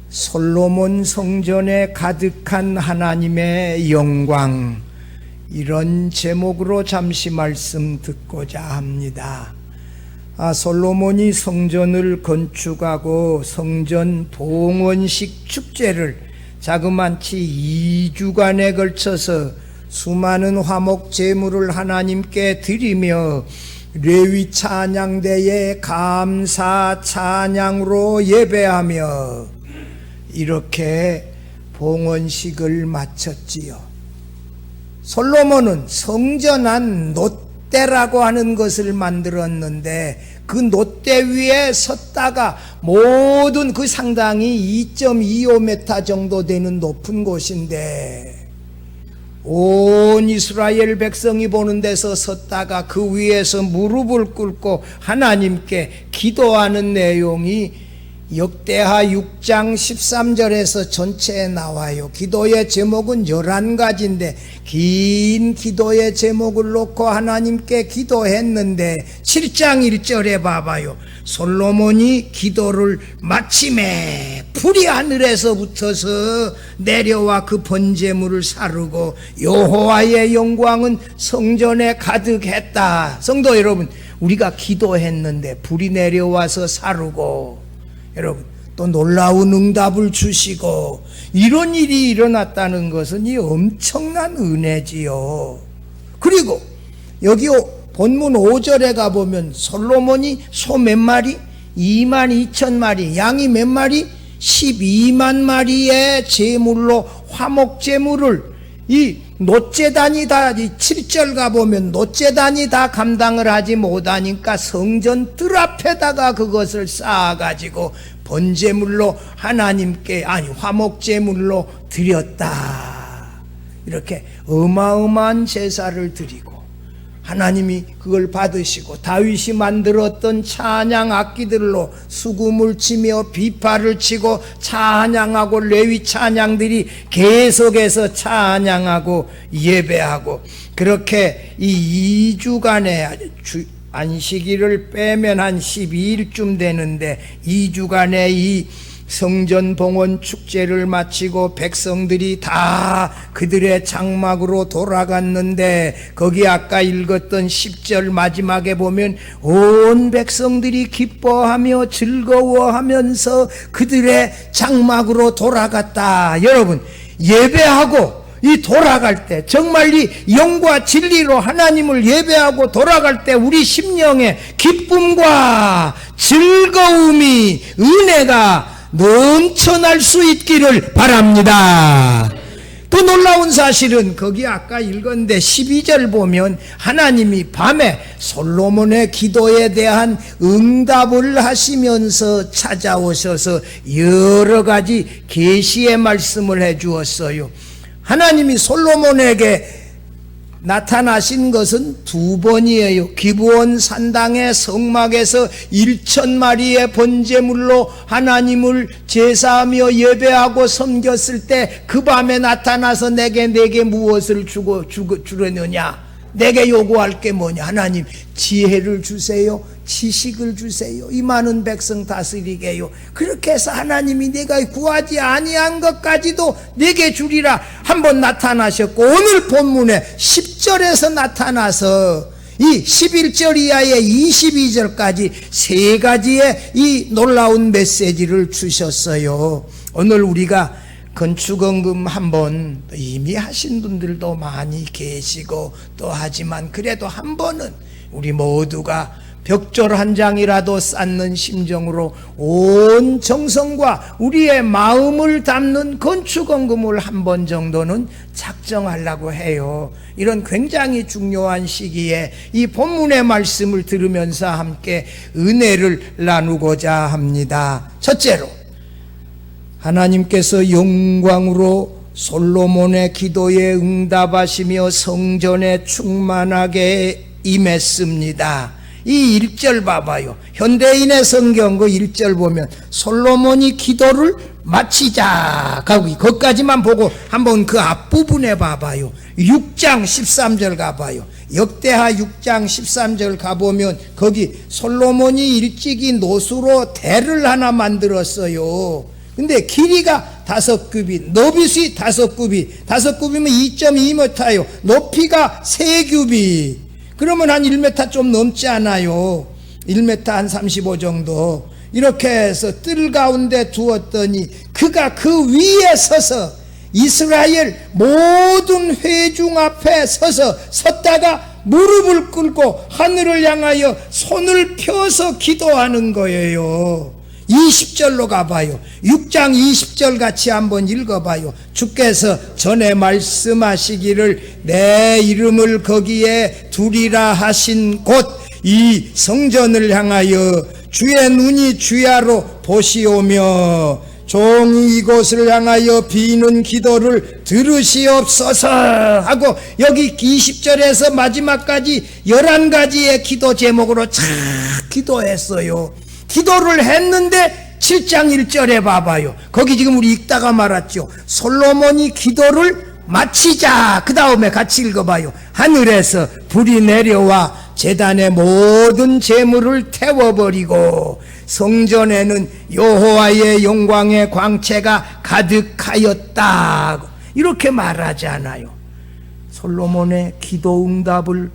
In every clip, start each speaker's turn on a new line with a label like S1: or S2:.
S1: 솔로몬 성전에 가득한 하나님의 영광, 이런 제목으로 잠시 말씀 듣고자 합니다. 솔로몬이 성전을 건축하고 성전 봉헌식 축제를 자그마치 2주간에 걸쳐서 수많은 화목 제물을 하나님께 드리며 레위 찬양대에 감사 찬양으로 예배하며 이렇게 봉헌식을 마쳤지요. 솔로몬은 성전 안 놋대라고 하는 것을 만들었는데 그 놋대 위에 섰다가 모든 그 상당히 2.25m 정도 되는 높은 곳인데 온 이스라엘 백성이 보는 데서 섰다가 그 위에서 무릎을 꿇고 하나님께 기도하는 내용이 역대하 6장 13절에서 전체에 나와요. 기도의 제목은 11가지인데 긴 기도의 제목을 놓고 하나님께 기도했는데 7장 1절에 봐봐요. 솔로몬이 기도를 마침에 불이 하늘에서 붙어서 내려와 그 번제물을 사르고 여호와의 영광은 성전에 가득했다. 성도 여러분, 우리가 기도했는데 불이 내려와서 사르고 여러분 또 놀라운 응답을 주시고 이런 일이 일어났다는 것은 이 엄청난 은혜지요. 그리고 여기 본문 5절에 가보면 솔로몬이 소 몇 마리? 22,000마리, 양이 몇 마리? 12만 마리의 제물로 화목제물을 이 놋제단이 다 7절 가보면 놋제단이 다 감당을 하지 못하니까 성전 뜰 앞에다가 그것을 쌓아가지고 번제물로 하나님께 화목제물로 드렸다. 이렇게 어마어마한 제사를 드리고 하나님이 그걸 받으시고 다윗이 만들었던 찬양 악기들로 수금을 치며 비파를 치고 찬양하고 레위 찬양들이 계속해서 찬양하고 예배하고 그렇게 이 2주간의 안식일을 빼면 한 12일쯤 되는데 2주간의 이 성전 봉헌 축제를 마치고 백성들이 다 그들의 장막으로 돌아갔는데 거기 아까 읽었던 10절 마지막에 보면 온 백성들이 기뻐하며 즐거워하면서 그들의 장막으로 돌아갔다. 여러분, 예배하고 이 돌아갈 때 정말 이 영과 진리로 하나님을 예배하고 돌아갈 때 우리 심령에 기쁨과 즐거움이 은혜가 넘쳐날 수 있기를 바랍니다. 또 놀라운 사실은 거기 아까 읽었는데 12절 보면 하나님이 밤에 솔로몬의 기도에 대한 응답을 하시면서 찾아오셔서 여러 가지 계시의 말씀을 해 주었어요. 하나님이 솔로몬에게 나타나신 것은 2번이에요. 기브온 산당의 성막에서 1,000마리의 번제물로 하나님을 제사하며 예배하고 섬겼을 때 그 밤에 나타나서 내게 무엇을 주려느냐? 내게 요구할 게 뭐냐? 하나님, 지혜를 주세요. 지식을 주세요. 이 많은 백성 다스리게요. 그렇게 해서 하나님이 내가 구하지 아니한 것까지도 내게 주리라 한번 나타나셨고 오늘 본문에 10절에서 나타나서 이 11절 이하의 22절까지 3가지의 이 놀라운 메시지를 주셨어요. 오늘 우리가 건축원금 한번 이미 하신 분들도 많이 계시고 또 하지만 그래도 한 번은 우리 모두가 벽돌 한 장이라도 쌓는 심정으로 온 정성과 우리의 마음을 담는 건축원금을 한 번 정도는 작정하려고 해요. 이런 굉장히 중요한 시기에 이 본문의 말씀을 들으면서 함께 은혜를 나누고자 합니다. 첫째로 하나님께서 영광으로 솔로몬의 기도에 응답하시며 성전에 충만하게 임했습니다. 이 1절 봐봐요. 현대인의 성경 그 1절 보면 솔로몬이 기도를 마치자 거기까지만 보고 한번 그 앞부분에 봐봐요. 6장 13절 가봐요. 역대하 6장 13절 가보면 거기 솔로몬이 일찍이 노수로 대를 하나 만들었어요. 근데 길이가 5규빗, 너빗이 5규빗, 5규빗이면 2.2m예요. 높이가 3규빗. 그러면 한 1m 좀 넘지 않아요. 1m 한 35 정도. 이렇게 해서 뜰 가운데 두었더니 그가 그 위에 서서 이스라엘 모든 회중 앞에 섰다가 무릎을 꿇고 하늘을 향하여 손을 펴서 기도하는 거예요. 20절로 가봐요. 6장 20절 같이 한번 읽어봐요. 주께서 전에 말씀하시기를 내 이름을 거기에 두리라 하신 곳 이 성전을 향하여 주의 눈이 주야로 보시오며 종이 이곳을 향하여 비는 기도를 들으시옵소서 하고 여기 20절에서 마지막까지 11가지의 기도 제목으로 쫙 기도했어요. 기도를 했는데 7장 1절에 봐봐요. 거기 지금 우리 읽다가 말았죠. 솔로몬이 기도를 마치자. 그 다음에 같이 읽어봐요. 하늘에서 불이 내려와 제단의 모든 재물을 태워버리고 성전에는 여호와의 영광의 광채가 가득하였다. 이렇게 말하지 않아요. 솔로몬의 기도 응답을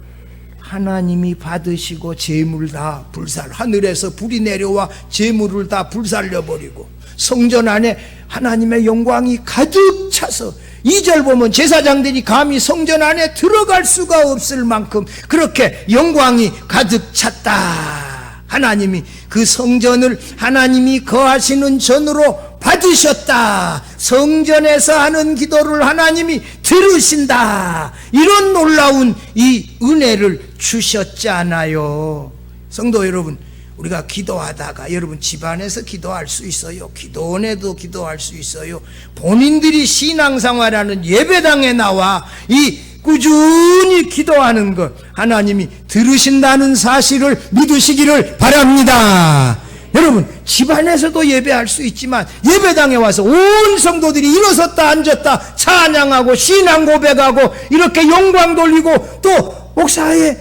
S1: 하나님이 받으시고 재물 다 하늘에서 불이 내려와 재물을 다 불살려버리고 성전 안에 하나님의 영광이 가득 차서 2절 보면 제사장들이 감히 성전 안에 들어갈 수가 없을 만큼 그렇게 영광이 가득 찼다. 하나님이 그 성전을 하나님이 거하시는 전으로 받으셨다. 성전에서 하는 기도를 하나님이 들으신다. 이런 놀라운 이 은혜를 주셨잖아요. 성도 여러분, 우리가 기도하다가 여러분 집안에서 기도할 수 있어요. 기도원에도 기도할 수 있어요. 본인들이 신앙생활하는 예배당에 나와 이 꾸준히 기도하는 것 하나님이 들으신다는 사실을 믿으시기를 바랍니다. 여러분 집안에서도 예배할 수 있지만 예배당에 와서 온 성도들이 일어섰다 앉았다 찬양하고 신앙 고백하고 이렇게 영광 돌리고 또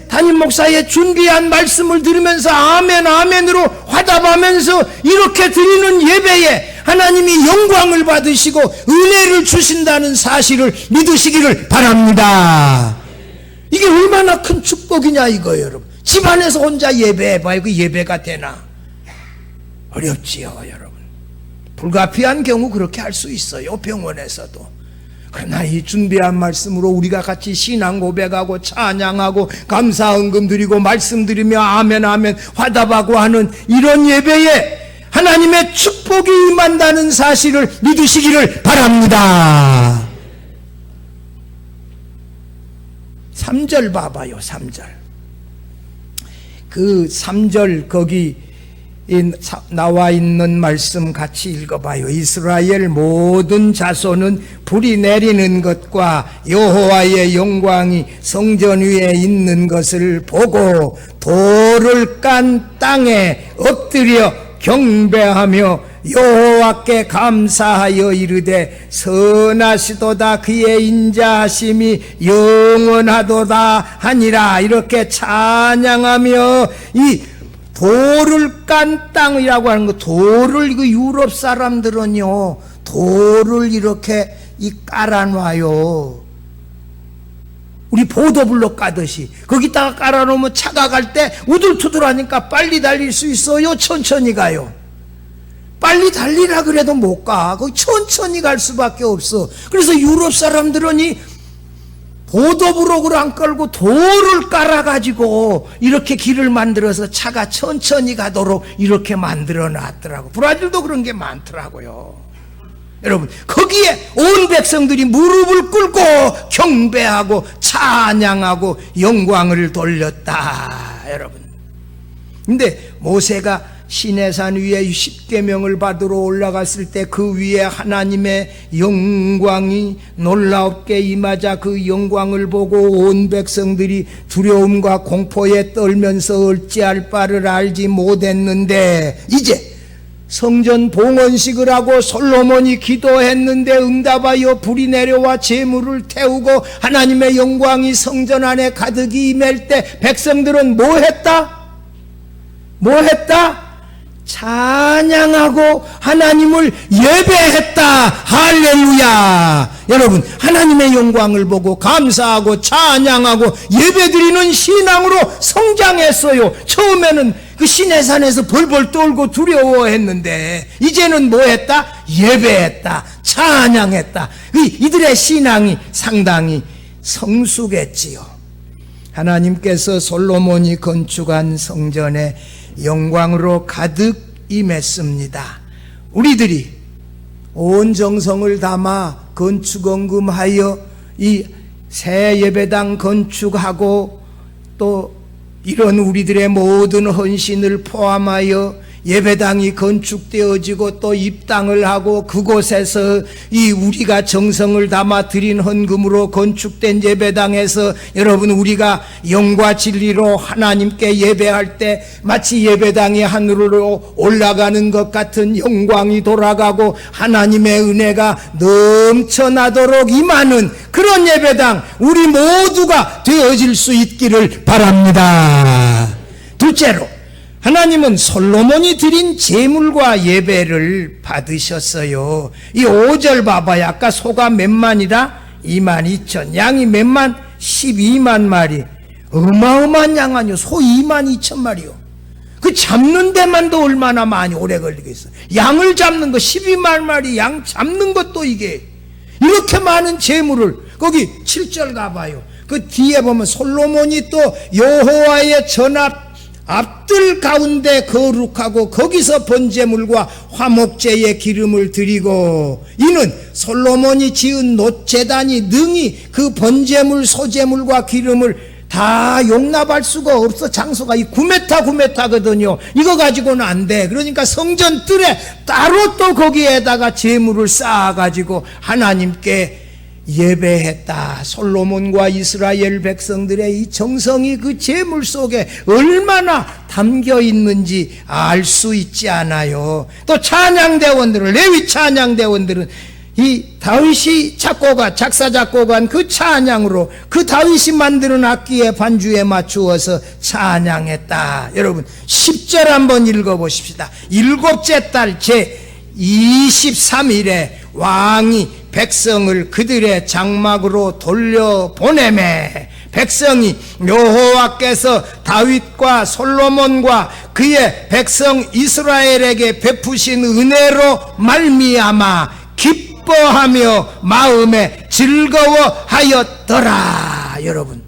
S1: 담임 목사의 준비한 말씀을 들으면서 아멘 아멘으로 화답하면서 이렇게 드리는 예배에 하나님이 영광을 받으시고 은혜를 주신다는 사실을 믿으시기를 바랍니다. 이게 얼마나 큰 축복이냐 이거예요. 여러분 집안에서 혼자 예배해봐요. 그 예배가 되나? 어렵지요 여러분. 불가피한 경우 그렇게 할 수 있어요. 병원에서도. 그러나 이 준비한 말씀으로 우리가 같이 신앙 고백하고 찬양하고 감사 은금 드리고 말씀 드리며 아멘 아멘 화답하고 하는 이런 예배에 하나님의 축복이 임한다는 사실을 믿으시기를 바랍니다. 3절 봐봐요. 3절. 그 3절 거기 나와 있는 말씀 같이 읽어봐요. 이스라엘 모든 자손은 불이 내리는 것과 여호와의 영광이 성전 위에 있는 것을 보고 돌을 깐 땅에 엎드려 경배하며 여호와께 감사하여 이르되 선하시도다 그의 인자하심이 영원하도다 하니라. 이렇게 찬양하며 이 돌을 깐 땅이라고 하는 거, 돌을 그 유럽 사람들은요 돌을 이렇게 깔아놔요. 우리 보도블록 까듯이 거기다가 깔아놓으면 차가 갈 때 우둘투둘하니까 빨리 달릴 수 있어요? 천천히 가요? 빨리 달리라 그래도 못 가. 거기 천천히 갈 수밖에 없어. 그래서 유럽 사람들은 이 보도블록을 안 깔고 돌을 깔아가지고 이렇게 길을 만들어서 차가 천천히 가도록 이렇게 만들어 놨더라고. 브라질도 그런 게 많더라고요. 여러분 거기에 온 백성들이 무릎을 꿇고 경배하고 찬양하고 영광을 돌렸다. 여러분 근데 모세가 시내산 위에 십계명을 받으러 올라갔을 때 그 위에 하나님의 영광이 놀랍게 임하자 그 영광을 보고 온 백성들이 두려움과 공포에 떨면서 어찌할 바를 알지 못했는데 이제 성전 봉헌식을 하고 솔로몬이 기도했는데 응답하여 불이 내려와 재물을 태우고 하나님의 영광이 성전 안에 가득히 임할 때 백성들은 뭐 했다? 찬양하고 하나님을 예배했다. 할렐루야. 여러분, 하나님의 영광을 보고 감사하고 찬양하고 예배드리는 신앙으로 성장했어요. 처음에는 그 시내산에서 벌벌 떨고 두려워했는데 이제는 뭐 했다? 예배했다. 찬양했다. 이들의 신앙이 상당히 성숙했지요. 하나님께서 솔로몬이 건축한 성전에 영광으로 가득 임했습니다. 우리들이 온 정성을 담아 건축원금하여 이 새 예배당 건축하고 또 이런 우리들의 모든 헌신을 포함하여 예배당이 건축되어지고 또 입당을 하고 그곳에서 이 우리가 정성을 담아 드린 헌금으로 건축된 예배당에서 여러분 우리가 영과 진리로 하나님께 예배할 때 마치 예배당이 하늘로 올라가는 것 같은 영광이 돌아가고 하나님의 은혜가 넘쳐나도록 임하는 그런 예배당 우리 모두가 되어질 수 있기를 바랍니다. 둘째로 하나님은 솔로몬이 드린 제물과 예배를 받으셨어요. 이 5절 봐봐요. 아까 소가 몇만이라? 22,000. 양이 몇만? 12만 마리. 어마어마한 양 아니요. 소 22,000마리요. 그 잡는 데만도 얼마나 많이 오래 걸리겠어. 양을 잡는 거 12만 마리 양 잡는 것도 이게 이렇게 많은 제물을 거기 7절 가봐요. 그 뒤에 보면 솔로몬이 또 여호와의 전합 앞들 가운데 거룩하고 거기서 번제물과 화목제의 기름을 드리고 이는 솔로몬이 지은 놋제단이 능히 그 번제물 소제물과 기름을 다 용납할 수가 없어. 장소가 이 9m 이거 가지고는 안 돼. 그러니까 성전 뜰에 따로 또 거기에다가 제물을 쌓아가지고 하나님께 예배했다. 솔로몬과 이스라엘 백성들의 이 정성이 그 제물 속에 얼마나 담겨 있는지 알 수 있지 않아요. 또 찬양대원들은 레위 찬양대원들은 이 다윗이 작사 작곡한 그 찬양으로 그 다윗이 만드는 악기의 반주에 맞추어서 찬양했다. 여러분 10절 한번 읽어보십시다. 7째 달 제 23일에 왕이 백성을 그들의 장막으로 돌려보내매 백성이 여호와께서 다윗과 솔로몬과 그의 백성 이스라엘에게 베푸신 은혜로 말미암아 기뻐하며 마음에 즐거워하였더라. 여러분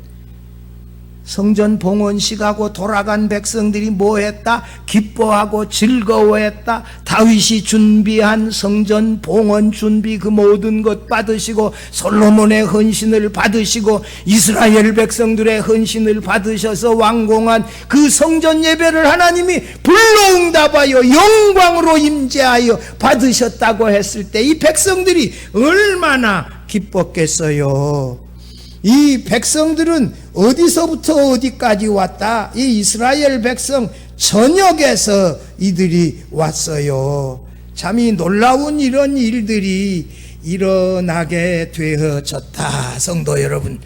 S1: 성전 봉헌식하고 돌아간 백성들이 뭐 했다? 기뻐하고 즐거워했다. 다윗이 준비한 성전 봉헌 준비 그 모든 것 받으시고 솔로몬의 헌신을 받으시고 이스라엘 백성들의 헌신을 받으셔서 완공한 그 성전 예배를 하나님이 불러응답하여 영광으로 임재하여 받으셨다고 했을 때 이 백성들이 얼마나 기뻤겠어요. 이 백성들은 어디서부터 어디까지 왔다? 이 이스라엘 백성 전역에서 이들이 왔어요. 참이 놀라운 이런 일들이 일어나게 되어졌다. 성도 여러분,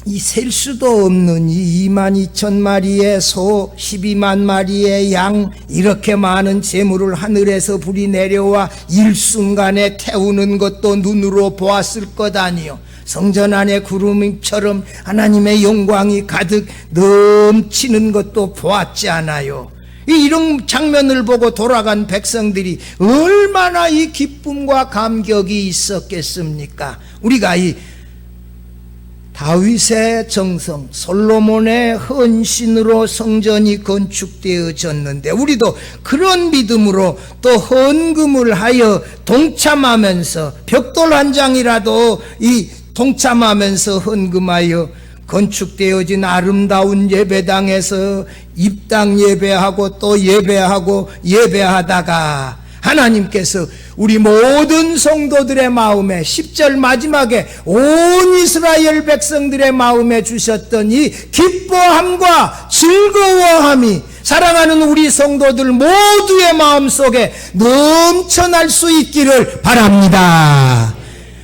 S1: 이 셀 수도 없는 이 22,000마리의 소, 12만 마리의 양, 이렇게 많은 재물을 하늘에서 불이 내려와 일순간에 태우는 것도 눈으로 보았을 것 아니요. 성전 안에 구름처럼 하나님의 영광이 가득 넘치는 것도 보았지 않아요. 이런 장면을 보고 돌아간 백성들이 얼마나 이 기쁨과 감격이 있었겠습니까? 우리가 이 다윗의 정성, 솔로몬의 헌신으로 성전이 건축되어졌는데 우리도 그런 믿음으로 또 헌금을 하여 동참하면서 벽돌 한 장이라도 이 동참하면서 헌금하여 건축되어진 아름다운 예배당에서 입당 예배하고 또 예배하고 예배하다가 하나님께서 우리 모든 성도들의 마음에 10절 마지막에 온 이스라엘 백성들의 마음에 주셨던 이 기뻐함과 즐거워함이 사랑하는 우리 성도들 모두의 마음속에 넘쳐날 수 있기를 바랍니다.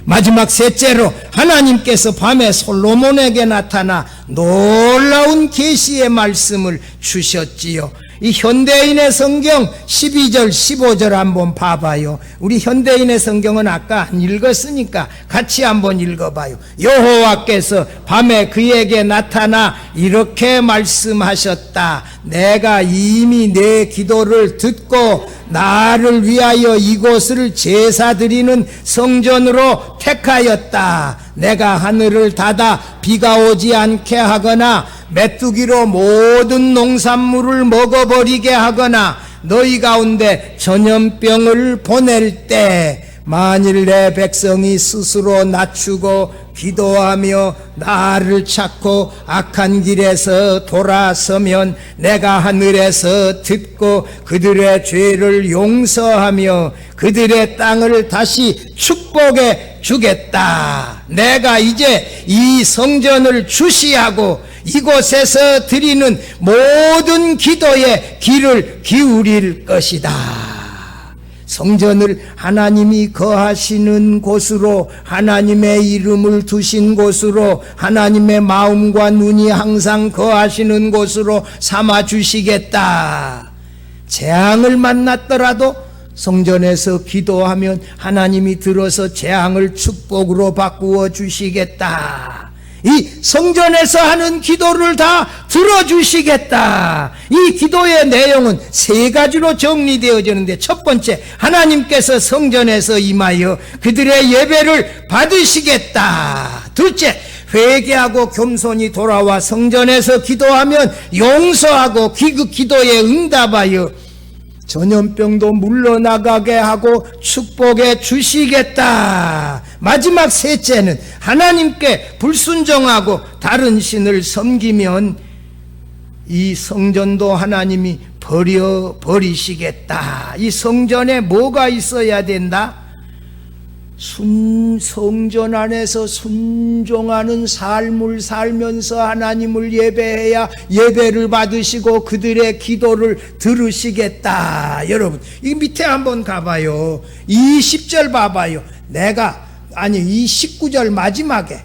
S1: 마지막 셋째로 하나님께서 밤에 솔로몬에게 나타나 놀라운 계시의 말씀을 주셨지요. 이 현대인의 성경 12절 15절 한번 봐봐요. 우리 현대인의 성경은 아까 안 읽었으니까 같이 한번 읽어봐요. 여호와께서 밤에 그에게 나타나 이렇게 말씀하셨다. 내가 이미 내 기도를 듣고 나를 위하여 이곳을 제사 드리는 성전으로 택하였다. 내가 하늘을 닫아 비가 오지 않게 하거나 메뚜기로 모든 농산물을 먹어버리게 하거나 너희 가운데 전염병을 보낼 때 만일 내 백성이 스스로 낮추고 기도하며 나를 찾고 악한 길에서 돌아서면 내가 하늘에서 듣고 그들의 죄를 용서하며 그들의 땅을 다시 축복해 주겠다. 내가 이제 이 성전을 주시하고 이곳에서 드리는 모든 기도에 귀를 기울일 것이다. 성전을 하나님이 거하시는 곳으로, 하나님의 이름을 두신 곳으로, 하나님의 마음과 눈이 항상 거하시는 곳으로 삼아 주시겠다. 재앙을 만났더라도 성전에서 기도하면 하나님이 들어서 재앙을 축복으로 바꾸어 주시겠다. 이 성전에서 하는 기도를 다 들어주시겠다. 이 기도의 내용은 세 가지로 정리되어지는데, 첫 번째, 하나님께서 성전에서 임하여 그들의 예배를 받으시겠다. 둘째, 회개하고 겸손히 돌아와 성전에서 기도하면 용서하고 그 기도에 응답하여 전염병도 물러나가게 하고 축복해 주시겠다. 마지막 셋째는 하나님께 불순종하고 다른 신을 섬기면 이 성전도 하나님이 버리시겠다. 이 성전에 뭐가 있어야 된다? 성전 안에서 순종하는 삶을 살면서 하나님을 예배해야 예배를 받으시고 그들의 기도를 들으시겠다. 여러분, 이 밑에 한번 가봐요. 이 10절 봐봐요. 이 19절 마지막에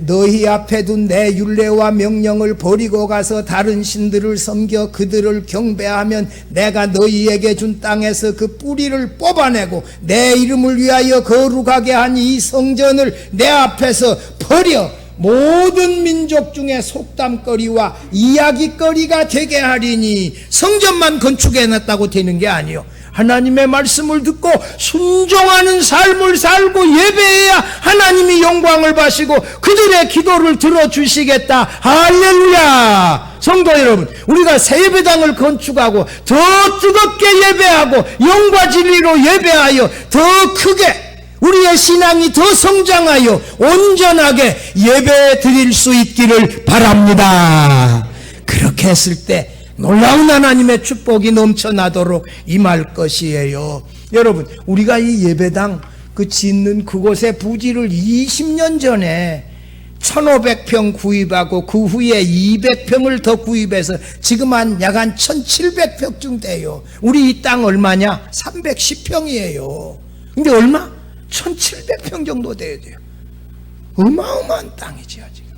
S1: 너희 앞에 둔 내 율례와 명령을 버리고 가서 다른 신들을 섬겨 그들을 경배하면 내가 너희에게 준 땅에서 그 뿌리를 뽑아내고 내 이름을 위하여 거룩하게 한 이 성전을 내 앞에서 버려 모든 민족 중에 속담거리와 이야기거리가 되게 하리니. 성전만 건축해놨다고 되는 게 아니요, 하나님의 말씀을 듣고 순종하는 삶을 살고 예배해야 하나님이 영광을 받으시고 그들의 기도를 들어주시겠다. 할렐루야. 성도 여러분, 우리가 새 예배당을 건축하고 더 뜨겁게 예배하고 영과 진리로 예배하여 더 크게 우리의 신앙이 더 성장하여 온전하게 예배 드릴 수 있기를 바랍니다. 그렇게 했을 때 놀라운 하나님의 축복이 넘쳐나도록 임할 것이에요. 여러분, 우리가 이 예배당 짓는 그곳의 부지를 20년 전에 1500평 구입하고 그 후에 200평을 더 구입해서 지금 약 한 1700평쯤 돼요. 우리 이 땅 얼마냐? 310평이에요. 근데 얼마? 1700평 정도 돼야 돼요. 어마어마한 땅이지요, 지금.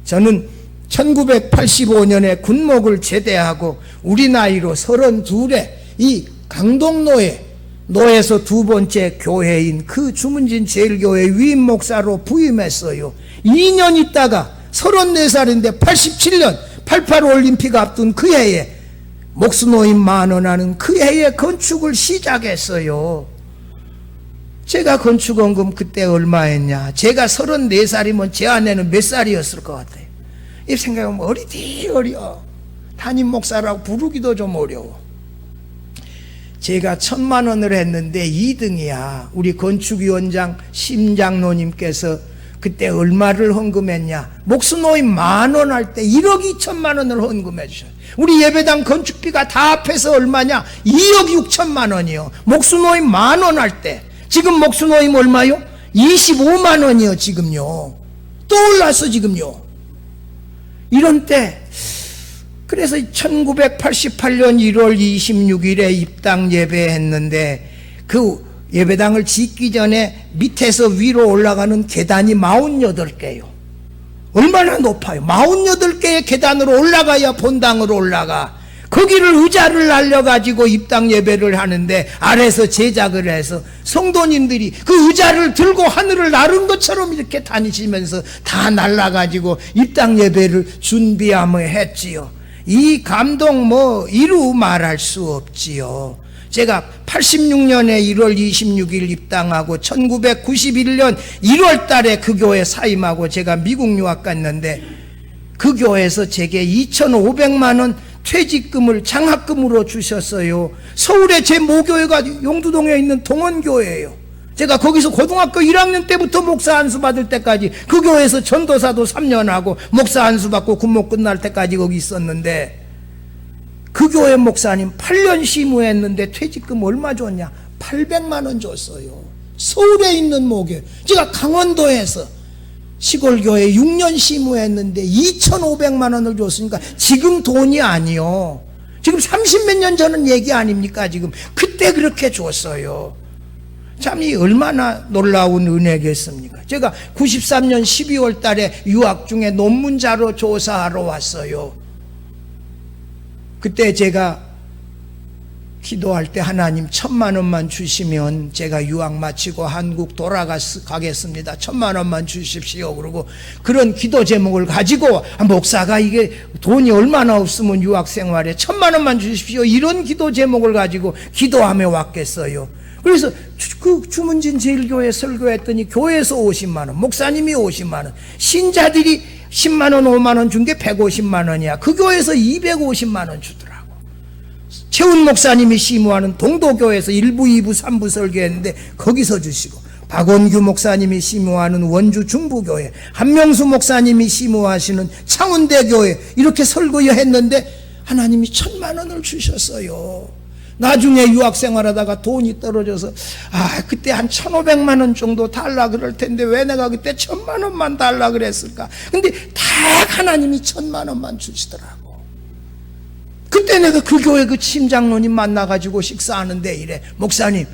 S1: 저는 1985년에 군목을 제대하고 우리 나이로 32에 이 강동노에서 두 번째 교회인 그 주문진 제일교회 위임 목사로 부임했어요. 2년 있다가 34살인데 87년 88 올림픽 앞둔 그 해에 목수노임 만원하는 그 해에 건축을 시작했어요. 제가 건축원금 그때 얼마 했냐? 제가 34살이면 제 아내는 몇 살이었을 것 같아요. 이 생각하면 어려. 담임 목사라고 부르기도 좀 어려워. 제가 1000만 원을 했는데 2등이야. 우리 건축위원장 심장로님께서 그때 얼마를 헌금했냐? 목수노임 만원 할 때 1억 2천만 원을 헌금해 주셨어요. 우리 예배당 건축비가 다 합해서 얼마냐? 2억 6천만 원이요. 목수노임 만원 할 때. 지금 목수노임 얼마요? 25만 원이요, 지금요. 또 올랐어, 지금요. 이런 때, 그래서 1988년 1월 26일에 입당 예배했는데 그 예배당을 짓기 전에 밑에서 위로 올라가는 계단이 48개요. 얼마나 높아요. 48개의 계단으로 올라가야 본당으로 올라가. 거기를 의자를 날려가지고 입당 예배를 하는데 아래서 제작을 해서 성도님들이 그 의자를 들고 하늘을 나른 것처럼 이렇게 다니시면서 다 날라가지고 입당 예배를 준비하며 했지요. 이 감동 이루 말할 수 없지요. 제가 86년에 1월 26일 입당하고 1991년 1월 달에 그 교회 사임하고 제가 미국 유학 갔는데 그 교회에서 제게 2,500만 원 퇴직금을 장학금으로 주셨어요. 서울에 제 모교회가 용두동에 있는 동원교회예요. 제가 거기서 고등학교 1학년 때부터 목사 안수 받을 때까지 그 교회에서 전도사도 3년 하고 목사 안수 받고 군목 끝날 때까지 거기 있었는데 그 교회 목사님 8년 시무했는데 퇴직금 얼마 줬냐? 800만 원 줬어요. 서울에 있는 모교회. 제가 강원도에서 시골교회 6년 시무했는데 2,500만 원을 줬으니까 지금 돈이 아니요. 지금 30몇 년 전은 얘기 아닙니까? 지금 그때 그렇게 줬어요. 참 이 얼마나 놀라운 은혜겠습니까? 제가 93년 12월 달에 유학 중에 논문자료 조사하러 왔어요. 그때 제가 기도할 때 하나님 1,000만 원만 주시면 제가 유학 마치고 한국 돌아가겠습니다. 1,000만 원만 주십시오. 그러고 그런 기도 제목을 가지고 목사가 이게 돈이 얼마나 없으면 유학 생활에 1,000만 원만 주십시오. 이런 기도 제목을 가지고 기도하며 왔겠어요. 그래서 그 주문진 제일교회 설교했더니 교회에서 50만 원, 목사님이 50만 원, 신자들이 10만 원, 5만 원 준 게 150만 원이야. 그 교회에서 250만 원 주더라고. 최훈 목사님이 시무하는 동도교회에서 1부, 2부, 3부 설교했는데 거기서 주시고, 박원규 목사님이 시무하는 원주 중부교회, 한명수 목사님이 시무하시는 창운대교회 이렇게 설교했는데 하나님이 1,000만 원을 주셨어요. 나중에 유학생활하다가 돈이 떨어져서 그때 한 1,500만 원 정도 달라 그럴 텐데 왜 내가 그때 1,000만 원만 달라 그랬을까? 근데 다 하나님이 1,000만 원만 주시더라고. 그때 내가 그 교회 그 팀장로님 만나가지고 식사하는데 이래, 목사님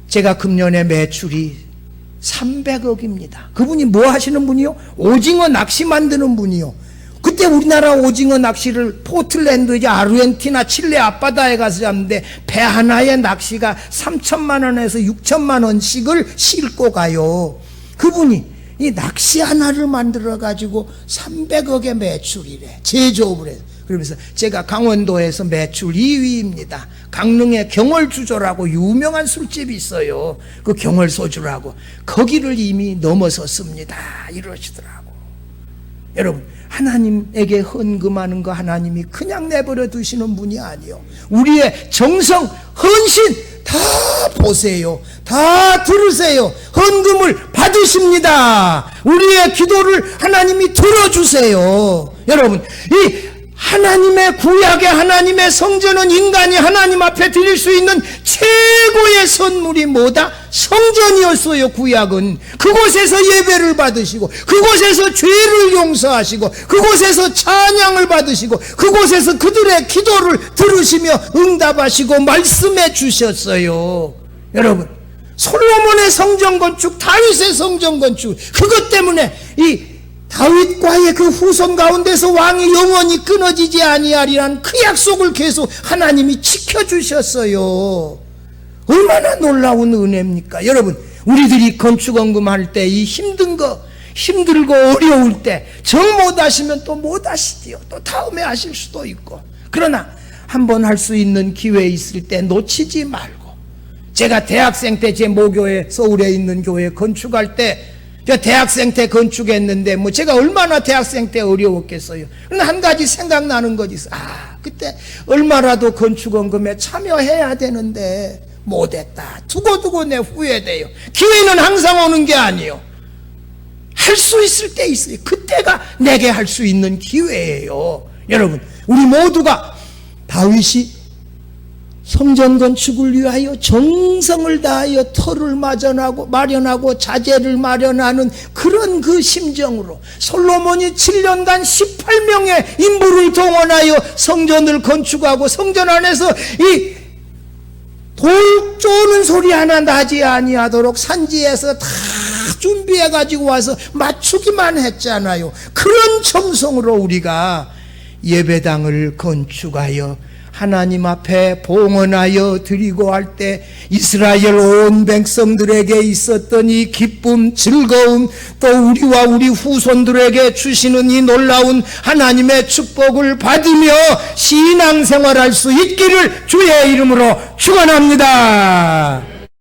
S1: 제가 금년에 매출이 300억입니다. 그분이 뭐 하시는 분이요? 오징어 낚시 만드는 분이요. 그때 우리나라 오징어 낚시를 포틀랜드, 아르헨티나, 칠레 앞바다에 가서 잡는데 배 하나의 낚시가 3,000만 원에서 6,000만 원씩을 싣고 가요. 그분이 이 낚시 하나를 만들어 가지고 300억의 매출이래. 제조업을 해서. 그러면서 제가 강원도에서 매출 2위입니다. 강릉에 경월주조라고 유명한 술집이 있어요. 그 경월소주라고. 거기를 이미 넘어섰습니다. 이러시더라고. 여러분, 하나님에게 헌금하는 거 하나님이 그냥 내버려 두시는 분이 아니요. 우리의 정성, 헌신 다 보세요. 다 들으세요. 헌금을 받으십니다. 우리의 기도를 하나님이 들어주세요. 여러분, 이 하나님의 구약의 하나님의 성전은 인간이 하나님 앞에 드릴 수 있는 최고의 선물이 뭐다? 성전이었어요. 구약은 그곳에서 예배를 받으시고 그곳에서 죄를 용서하시고 그곳에서 찬양을 받으시고 그곳에서 그들의 기도를 들으시며 응답하시고 말씀해 주셨어요. 여러분, 솔로몬의 성전 건축, 다윗의 성전 건축, 그것 때문에 이 다윗과의 그 후손 가운데서 왕이 영원히 끊어지지 아니하리란 그 약속을 계속 하나님이 지켜주셨어요. 얼마나 놀라운 은혜입니까? 여러분, 우리들이 건축헌금할 때 이 힘든 거, 힘들고 어려울 때 정 못하시면 또 못하시지요. 또 다음에 하실 수도 있고. 그러나 한번 할 수 있는 기회 있을 때 놓치지 말고, 제가 대학생 때 제 모교회 서울에 있는 교회 건축할 때 저 대학생 때 건축했는데 제가 얼마나 대학생 때 어려웠겠어요. 그러나 한 가지 생각나는 것이 있어요. 그때 얼마라도 건축헌금에 참여해야 되는데 못했다. 두고두고 내 후회돼요. 기회는 항상 오는 게 아니에요. 할 수 있을 때 있어요. 그때가 내게 할 수 있는 기회예요. 여러분, 우리 모두가 다윗이 성전 건축을 위하여 정성을 다하여 터를 마련하고 자재를 마련하는 그런 그 심정으로 솔로몬이 7년간 18명의 인부를 동원하여 성전을 건축하고 성전 안에서 이 돌 쪼는 소리 하나 나지 아니하도록 산지에서 다 준비해가지고 와서 맞추기만 했잖아요. 그런 정성으로 우리가 예배당을 건축하여 하나님 앞에 봉헌하여 드리고 할 때 이스라엘 온 백성들에게 있었던 이 기쁨, 즐거움, 또 우리와 우리 후손들에게 주시는 이 놀라운 하나님의 축복을 받으며 신앙생활할 수 있기를 주의 이름으로 축원합니다.